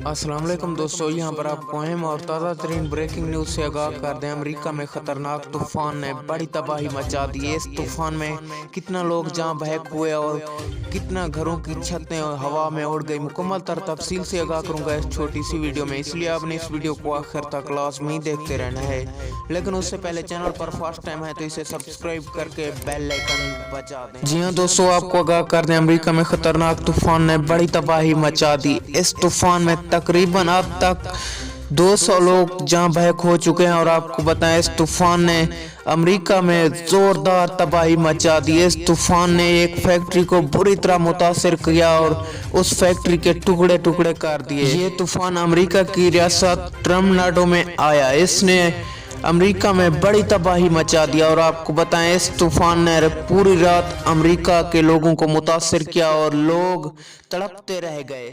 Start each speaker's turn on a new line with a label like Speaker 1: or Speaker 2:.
Speaker 1: अस्सलाम वालेकुम दोस्तों, यहाँ पर आपको अहम और ताज़ा तरीन ब्रेकिंग न्यूज़ से आगाह कर दें। अमेरिका में खतरनाक तूफान ने बड़ी तबाही मचा दी है। इस तूफान में कितना लोग जहाँ बहक हुए और कितना घरों की छतें हवा में उड़ गई, मुकम्मल तफसील से आगाह करूँगा इस छोटी सी वीडियो में। इसलिए आपने इस वीडियो को आखिर तक लाज़मी देखते रहना है। लेकिन उससे पहले चैनल पर फर्स्ट टाइम है तो इसे सब्सक्राइब करके बेल आइकन बजा दें। जी हाँ दोस्तों, आपको आगाह कर दें, अमेरिका में खतरनाक तूफान ने बड़ी तबाही मचा दी। इस तूफान में तकरीबन अब तक 200 लोग जान बहक हो चुके हैं और आपको बताएं, इस तूफान ने अमेरिका में जोरदार तबाही मचा दी। इस तूफान ने एक फैक्ट्री को बुरी तरह मुतासिर किया और उस फैक्ट्री के टुकड़े टुकड़े कर दिए। ये तूफान अमेरिका की रियासत तमिलनाडु में आया। इसने अमेरिका में बड़ी तबाही मचा दिया और आपको बताएं, इस तूफान ने पूरी रात अमेरिका के लोगों को मुतासिर किया और लोग तड़पते रह गए।